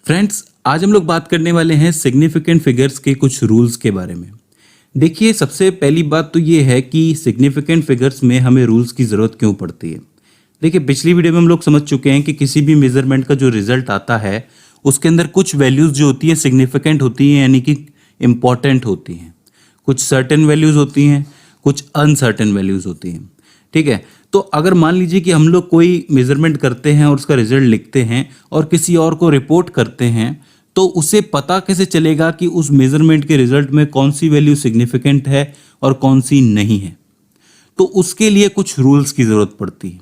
Friends, आज हम लोग बात करने वाले हैं सिग्निफिकेंट फिगर्स के कुछ रूल्स के बारे में। देखिए, सबसे पहली बात तो ये है कि सिग्निफिकेंट फिगर्स में हमें रूल्स की ज़रूरत क्यों पड़ती है। देखिए, पिछली वीडियो में हम लोग समझ चुके हैं कि किसी भी मेजरमेंट का जो रिजल्ट आता है उसके अंदर कुछ वैल्यूज़ जो होती हैं सिग्निफिकेंट होती हैं, यानी कि इम्पॉर्टेंट होती हैं। कुछ सर्टेन वैल्यूज़ होती हैं, कुछ अनसर्टेन वैल्यूज़ होती हैं। ठीक है, तो अगर मान लीजिए कि हम लोग कोई मेजरमेंट करते हैं और उसका रिजल्ट लिखते हैं और किसी और को रिपोर्ट करते हैं, तो उसे पता कैसे चलेगा कि उस मेजरमेंट के रिजल्ट में कौन सी वैल्यू सिग्निफिकेंट है और कौन सी नहीं है। तो उसके लिए कुछ रूल्स की ज़रूरत पड़ती है।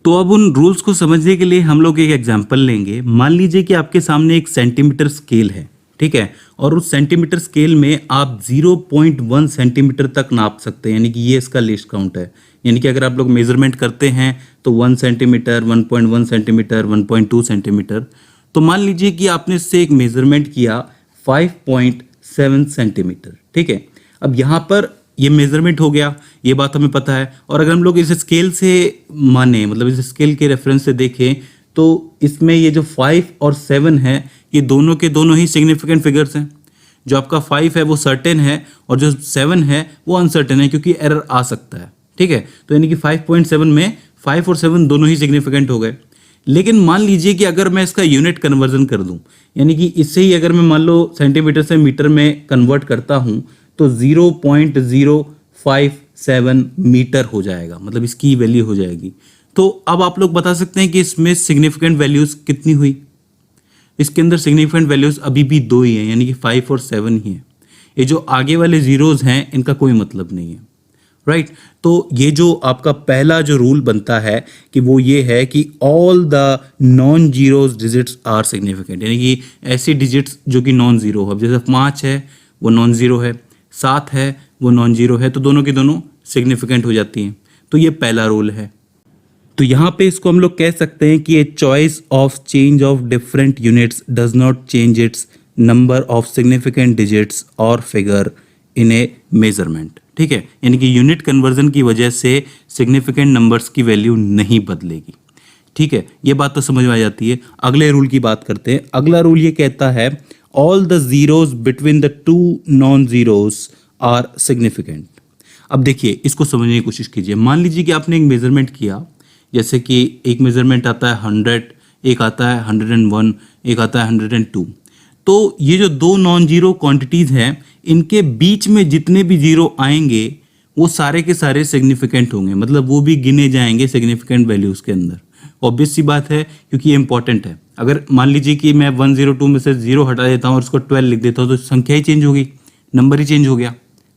तो अब उन रूल्स को समझने के लिए हम लोग एक एग्जाम्पल लेंगे। मान लीजिए कि आपके सामने एक सेंटीमीटर स्केल है, ठीक है, और उस सेंटीमीटर स्केल में आप 0.1 सेंटीमीटर तक नाप सकते हैं, यानी कि ये इसका लीस्ट काउंट है। यानी कि अगर आप लोग मेजरमेंट करते हैं तो 1 सेंटीमीटर, 1.1 सेंटीमीटर, 1.2 सेंटीमीटर। तो मान लीजिए कि आपने इससे एक मेजरमेंट किया 5.7 सेंटीमीटर, ठीक है। अब यहाँ पर ये मेजरमेंट हो गया, ये बात हमें पता है। और अगर हम लोग इस स्केल से माने, मतलब इस स्केल के रेफरेंस से देखें, तो इसमें ये जो 5 और 7 है, ये दोनों के दोनों ही सिग्निफिकेंट फिगर्स हैं। जो आपका 5 है वो सर्टेन है और जो 7 है वो अनसर्टेन है, क्योंकि एरर आ सकता है। ठीक है, तो यानी कि 5.7 में 5 और 7 दोनों ही सिग्निफिकेंट हो गए। लेकिन मान लीजिए कि अगर मैं इसका यूनिट कन्वर्जन कर दूं, यानी कि इससे ही अगर मैं मान लो सेंटीमीटर से मीटर में कन्वर्ट करता हूं, तो 0.057 मीटर हो जाएगा, मतलब इसकी वैल्यू हो जाएगी। तो अब आप लोग बता सकते हैं कि इसमें सिग्निफिकेंट वैल्यूज कितनी हुई। इसके अंदर सिग्निफिकेंट वैल्यूज अभी भी 2 ही हैं, यानी कि 5 और 7 ही हैं। ये जो आगे वाले जीरोज हैं इनका कोई मतलब नहीं है, राइट। तो ये जो आपका पहला जो रूल बनता है कि वो ये है कि all the non zeros digits are significant, यानी कि ऐसी डिजिट्स जो कि नॉन जीरो है। जैसे 5 है वो नॉन जीरो है, 7 है वो नॉन जीरो है, तो दोनों की दोनों सिग्निफिकेंट हो जाती हैं। तो ये पहला रूल है। तो यहाँ पे इसको हम लोग कह सकते हैं कि a choice of change of different units does not change it's number of significant digits और फिगर इन ए मेजरमेंट। ठीक है, यानी कि यूनिट कन्वर्जन की वजह से सिग्निफिकेंट नंबर्स की वैल्यू नहीं बदलेगी। ठीक है, ये बात तो समझ में आ जाती है। अगले रूल की बात करते हैं। अगला रूल ये कहता है all the zeros between the two non zeros are significant. अब देखिए, इसको समझने की कोशिश कीजिए। मान लीजिए कि आपने एक मेजरमेंट किया, जैसे कि एक मेजरमेंट आता है 100, एक आता है 101, एक आता है 102। तो ये जो दो नॉन जीरो क्वांटिटीज़ हैं, इनके बीच में जितने भी जीरो आएंगे वो सारे के सारे सिग्निफिकेंट होंगे, मतलब वो भी गिने जाएंगे सिग्निफिकेंट वैल्यूज़ के अंदर। ऑब्वियस सी बात है, क्योंकि ये इंपॉर्टेंट है। अगर मान लीजिए कि मैं 102 में से 0 हटा देता हूँ और उसको 12 लिख देता हूँ, तो संख्या ही चेंज होगी, नंबर ही चेंज हो गया,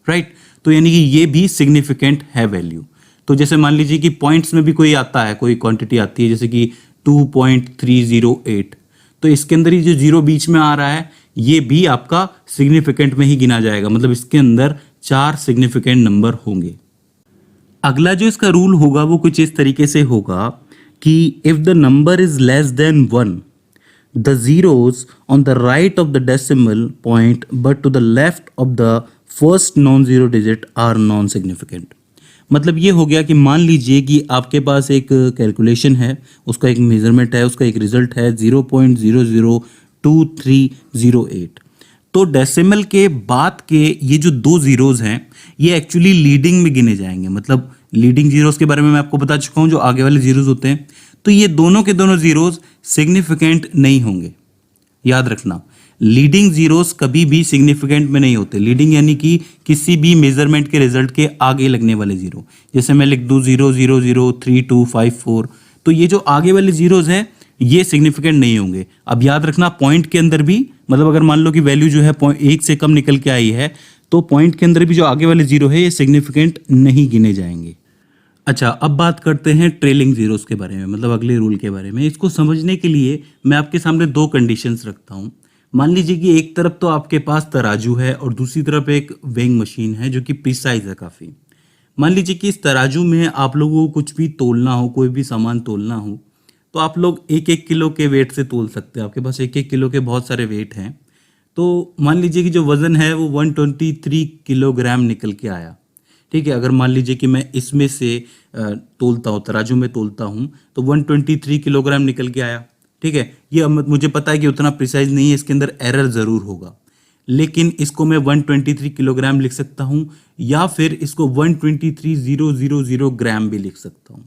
राइट। तो यानी कि ये भी सिग्निफिकेंट है वैल्यू। तो जैसे मान लीजिए कि पॉइंट्स में भी कोई आता है, कोई क्वांटिटी आती है, जैसे कि 2.308, तो इसके अंदर ही जो जीरो बीच में आ रहा है ये भी आपका सिग्निफिकेंट में ही गिना जाएगा, मतलब इसके अंदर 4 सिग्निफिकेंट नंबर होंगे। अगला जो इसका रूल होगा वो कुछ इस तरीके से होगा कि if the number is less than 1, the zeros on the right of the decimal point but to the left of the first non-zero digit are non-significant। मतलब ये हो गया कि मान लीजिए कि आपके पास एक कैलकुलेशन है, उसका एक मेजरमेंट है, उसका एक रिजल्ट है 0.002308। तो डेसिमल के बाद के ये जो दो जीरोज हैं ये एक्चुअली लीडिंग में गिने जाएंगे। मतलब लीडिंग जीरोज के बारे में मैं आपको बता चुका हूँ, जो आगे वाले जीरोज होते हैं। तो ये दोनों के दोनों जीरोज सिग्निफिकेंट नहीं होंगे, याद रखना। लीडिंग जीरोस कभी भी सिग्निफिकेंट में नहीं होते। लीडिंग यानी कि किसी भी मेजरमेंट के रिजल्ट के आगे लगने वाले जीरो। जैसे मैं लिख दूं 0.003254, तो ये जो आगे वाले जीरोस हैं ये सिग्निफिकेंट नहीं होंगे। अब याद रखना, पॉइंट के अंदर भी, मतलब अगर मान लो कि वैल्यू जो है 1 से कम निकल के आई है, तो पॉइंट के अंदर भी जो आगे वाले जीरो है ये सिग्निफिकेंट नहीं गिने जाएंगे। अच्छा, अब बात करते हैं ट्रेलिंग जीरोस के बारे में, मतलब अगले रूल के बारे में। इसको समझने के लिए मैं आपके सामने दो कंडीशंस रखता हूँ। मान लीजिए कि एक तरफ तो आपके पास तराजू है और दूसरी तरफ एक वेइंग मशीन है जो कि प्रिसाइज है काफ़ी। मान लीजिए कि इस तराजू में आप लोगों को कुछ भी तोलना हो, कोई भी सामान तोलना हो, तो आप लोग 1-1 किलो के वेट से तोल सकते हैं। आपके पास 1-1 किलो के बहुत सारे वेट हैं। तो मान लीजिए कि जो वज़न है वो 123 किलोग्राम निकल के आया। ठीक है, अगर मान लीजिए कि मैं इसमें से तोलता हूँ, तराजू में तोलता हूँ, तो 123 किलोग्राम निकल के आया। ठीक है, ये मुझे पता है कि उतना प्रिसाइज नहीं है, इसके अंदर एरर ज़रूर होगा, लेकिन इसको मैं 123 किलोग्राम लिख सकता हूँ या फिर इसको 123,000 ग्राम भी लिख सकता हूँ।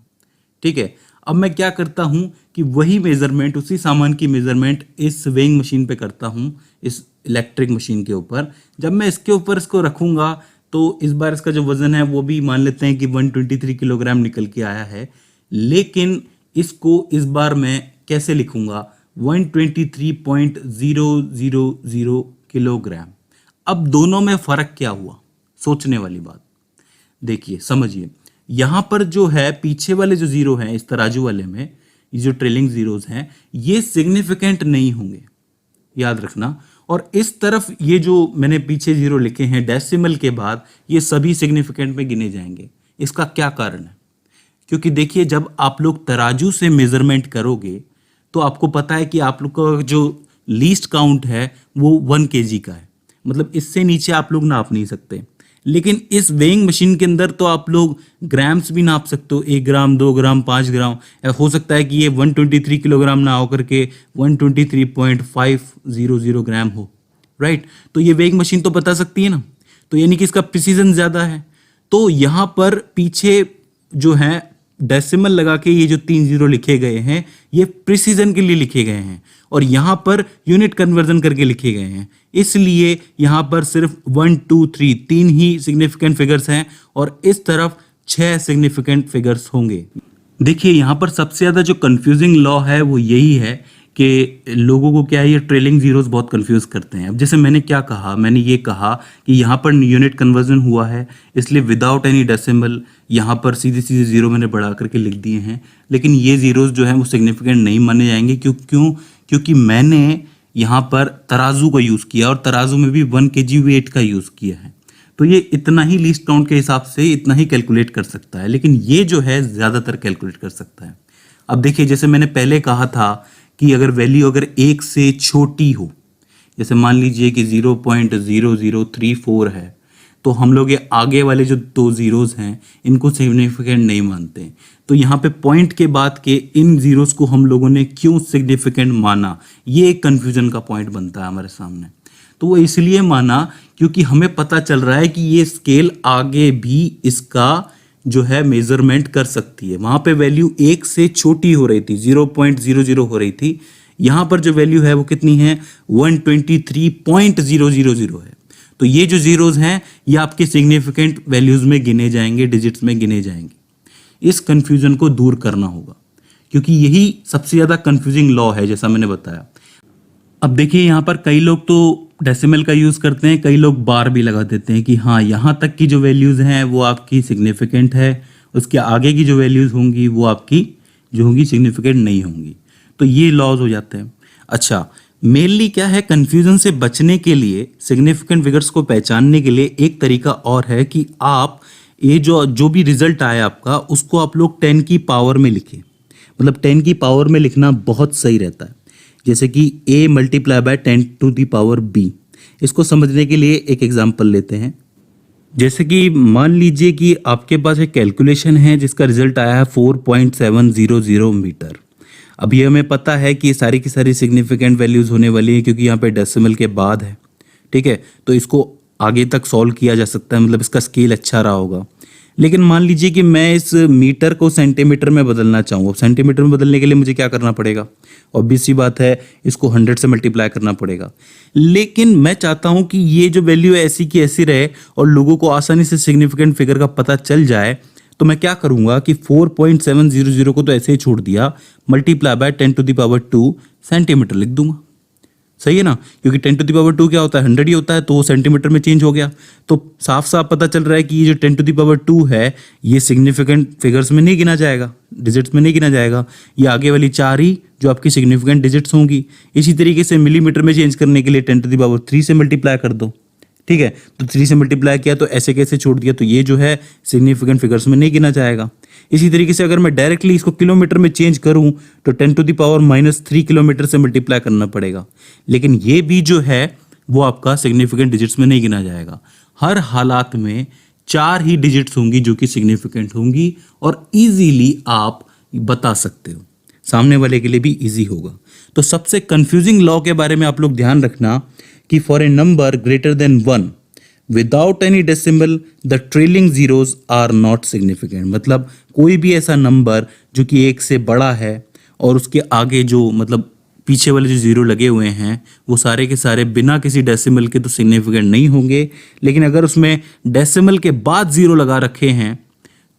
ठीक है, अब मैं क्या करता हूँ कि वही मेज़रमेंट, उसी सामान की मेज़रमेंट इस वेइंग मशीन पे करता हूँ, इस इलेक्ट्रिक मशीन के ऊपर। जब मैं इसके ऊपर इसको रखूँगा तो इस बार इसका जो वज़न है वो भी मान लेते हैं कि 123 किलोग्राम निकल के आया है, लेकिन इसको इस बार मैं कैसे लिखूँगा, 123.000 किलोग्राम। अब दोनों में फ़र्क क्या हुआ, सोचने वाली बात। देखिए समझिए, यहाँ पर जो है पीछे वाले जो ज़ीरो हैं इस तराजू वाले में, ये जो ट्रेलिंग ज़ीरोज़ हैं ये सिग्निफिकेंट नहीं होंगे, याद रखना। और इस तरफ ये जो मैंने पीछे ज़ीरो लिखे हैं डेसिमल के बाद, ये सभी सिग्निफिकेंट में गिने जाएंगे। इसका क्या कारण है, क्योंकि देखिए जब आप लोग तराजू से मेज़रमेंट करोगे तो आपको पता है कि आप लोग का जो लीस्ट काउंट है वो 1 kg का है, मतलब इससे नीचे आप लोग नाप नहीं सकते। लेकिन इस वेइंग मशीन के अंदर तो आप लोग ग्राम्स भी नाप सकते हो, 1 ग्राम, 2 ग्राम, 5 ग्राम। हो सकता है कि ये 123 किलोग्राम ना होकर के 123.500 ग्राम हो, राइट। तो ये वेइंग मशीन तो बता सकती है ना, तो यानी कि इसका प्रिसीजन ज़्यादा है। तो यहाँ पर पीछे जो है डेसिमल लगा के ये जो 3 जीरो लिखे गए हैं ये प्रिसीजन के लिए लिखे गए हैं, और यहाँ पर यूनिट कन्वर्जन करके लिखे गए हैं। इसलिए यहाँ पर सिर्फ 1 2 3 3 ही सिग्निफिकेंट फिगर्स हैं और इस तरफ 6 सिग्निफिकेंट फिगर्स होंगे। देखिए यहाँ पर सबसे ज़्यादा जो कंफ्यूजिंग लॉ है वो यही है कि लोगों को क्या है, ये ट्रेलिंग जीरोस बहुत कंफ्यूज करते हैं। अब जैसे मैंने क्या कहा, मैंने ये कहा कि यहाँ पर यूनिट कन्वर्जन हुआ है, इसलिए विदाउट एनी डेसिमल यहाँ पर सीधे सीधे जीरो मैंने बढ़ा करके लिख दिए हैं। लेकिन ये जीरोस जो हैं वो सिग्निफिकेंट नहीं माने जाएंगे। क्योंकि मैंने यहाँ पर तराजू का यूज़ किया और तराजू में भी 1 kg वेट का यूज़ किया है, तो ये इतना ही लीस्ट काउंट के हिसाब से इतना ही कैलकुलेट कर सकता है, लेकिन ये जो है ज़्यादातर कैलकुलेट कर सकता है। अब देखिए जैसे मैंने पहले कहा था कि अगर वैल्यू अगर 1 से छोटी हो, जैसे मान लीजिए कि 0.0034 है, तो हम लोग ये आगे वाले जो 2 ज़ीरोज़ हैं इनको सिग्निफिकेंट नहीं मानते। तो यहाँ पे पॉइंट के बाद के इन ज़ीरोज़ को हम लोगों ने क्यों सिग्निफिकेंट माना, ये एक कन्फ्यूजन का पॉइंट बनता है हमारे सामने। तो वो इसलिए माना क्योंकि हमें पता चल रहा है कि ये स्केल आगे भी इसका जो है मेजरमेंट कर सकती है। वहाँ पे वैल्यू 1 से छोटी हो रही थी, 0.00 हो रही थी। यहाँ पर जो वैल्यू है वो कितनी है, 123.000 है। तो ये जो ज़ीरोज़ हैं ये आपके सिग्निफिकेंट वैल्यूज़ में गिने जाएंगे, डिजिट्स में गिने जाएंगे। इस कन्फ्यूज़न को दूर करना होगा क्योंकि यही सबसे ज़्यादा कन्फ्यूजिंग लॉ है, जैसा मैंने बताया। अब देखिए यहाँ पर कई लोग तो डेसिमल का यूज़ करते हैं, कई लोग बार भी लगा देते हैं कि हाँ यहाँ तक की जो वैल्यूज़ हैं वो आपकी सिग्निफिकेंट है, उसके आगे की जो वैल्यूज़ होंगी वो आपकी जो होंगी सिग्निफिकेंट नहीं होंगी। तो ये लॉज हो जाते हैं। अच्छा, मेनली क्या है, कन्फ्यूज़न से बचने के लिए, सिग्निफिकेंट फिगर्स को पहचानने के लिए एक तरीका और है कि आप ये जो भी रिजल्ट आया आपका उसको आप लोग 10 की पावर में लिखें। मतलब 10 की पावर में लिखना बहुत सही रहता है। जैसे कि a multiply by 10 to the power b। इसको समझने के लिए एक एग्जांपल लेते हैं। जैसे कि मान लीजिए कि आपके पास एक कैलकुलेशन है जिसका रिजल्ट आया है 4.700 मीटर। अभी हमें पता है कि सारी की सारी सिग्निफिकेंट वैल्यूज़ होने वाली है क्योंकि यहाँ पे डेसिमल के बाद है, ठीक है। तो इसको आगे तक सॉल्व किया जा सकता है, मतलब इसका स्केल अच्छा रहा होगा। लेकिन मान लीजिए कि मैं इस मीटर को सेंटीमीटर में बदलना चाहूँ। सेंटीमीटर में बदलने के लिए मुझे क्या करना पड़ेगा, ऑब्वियस सी बात है इसको 100 से मल्टीप्लाई करना पड़ेगा। लेकिन मैं चाहता हूँ कि ये जो वैल्यू है ऐसी की ऐसी रहे और लोगों को आसानी से सिग्निफिकेंट फिगर का पता चल जाए। तो मैं क्या करूँगा कि 4.700 को तो ऐसे ही छोड़ दिया, multiply by 10 to the power 2 centimetre लिख दूंगा। सही है ना, क्योंकि 10 टू द पावर 2 क्या होता है, 100 ही होता है, तो वो सेंटीमीटर में चेंज हो गया। तो साफ साफ पता चल रहा है कि ये जो 10 टू द पावर 2 है ये सिग्निफिकेंट फिगर्स में नहीं गिना जाएगा, डिजिट्स में नहीं गिना जाएगा। ये आगे वाली 4 ही जो आपकी सिग्निफिकेंट डिजिट्स होंगी। इसी तरीके से मिलीमीटर में चेंज करने के लिए 10 टू द पावर 3 से मल्टीप्लाई कर दो, ठीक है। तो 3 से मल्टीप्लाई किया तो ऐसे कैसे छोड़ दिया, तो ये जो है सिग्निफिकेंट फिगर्स में नहीं गिना जाएगा। इसी तरीके से अगर मैं डायरेक्टली इसको किलोमीटर में चेंज करूं तो 10 टू द पावर -3 किलोमीटर से मल्टीप्लाई करना पड़ेगा। लेकिन ये भी जो है वो आपका सिग्निफिकेंट डिजिट्स में नहीं गिना जाएगा। हर हालात में 4 ही डिजिट्स होंगी जो कि सिग्निफिकेंट होंगी और इजीली आप बता सकते हो, सामने वाले के लिए भी इजी होगा। तो सबसे कंफ्यूजिंग लॉ के बारे में आप लोग ध्यान रखना कि for a number greater than 1 without any decimal the trailing zeros are not significant. मतलब कोई भी ऐसा नंबर जो कि 1 से बड़ा है और उसके आगे जो मतलब पीछे वाले जो जीरो लगे हुए हैं वो सारे के सारे बिना किसी डेसिमल के तो सिग्निफिकेंट नहीं होंगे, लेकिन अगर उसमें डेसिमल के बाद जीरो लगा रखे हैं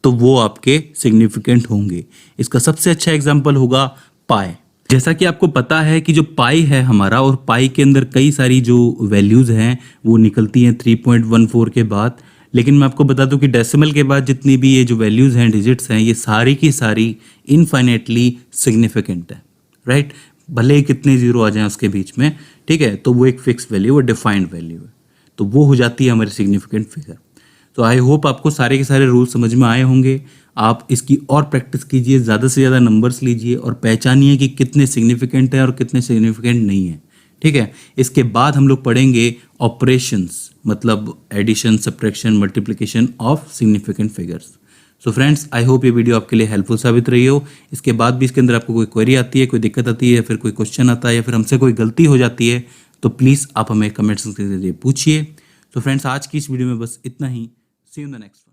तो वो आपके सिग्निफिकेंट होंगे। इसका सबसे अच्छा एग्जांपल होगा पाई। जैसा कि आपको पता है कि जो पाई है हमारा, और पाई के अंदर कई सारी जो वैल्यूज़ हैं वो निकलती हैं 3.14 के बाद, लेकिन मैं आपको बता दूं कि डेसिमल के बाद जितनी भी ये जो वैल्यूज़ हैं, डिजिट्स हैं, ये सारी की सारी इनफाइनेटली सिग्निफिकेंट है, राइट। भले ही कितने जीरो आ जाएं उसके बीच में, ठीक है, तो वो एक फिक्स वैल्यू, वो डिफाइंड वैल्यू है, तो वो हो जाती है हमारी सिग्निफिकेंट फिगर। तो आई होप आपको सारे के सारे रूल समझ में आए होंगे। आप इसकी और प्रैक्टिस कीजिए, ज़्यादा से ज़्यादा नंबर्स लीजिए और पहचानिए कि कितने सिग्निफिकेंट है और कितने सिग्निफिकेंट नहीं है, ठीक है। इसके बाद हम लोग पढ़ेंगे ऑपरेशंस, मतलब addition, subtraction, multiplication of significant figures. So friends, I hope ये वीडियो आपके लिए हेल्पफुल साबित रही हो। इसके बाद भी इसके अंदर आपको कोई क्वेरी आती है, कोई दिक्कत आती है, या फिर कोई क्वेश्चन आता है, या फिर हमसे कोई गलती हो जाती है, तो प्लीज़ आप हमें कमेंट्स के जरिए पूछिए। तो फ्रेंड्स, आज की इस वीडियो में बस इतना ही। सी यू इन द नेक्स्ट।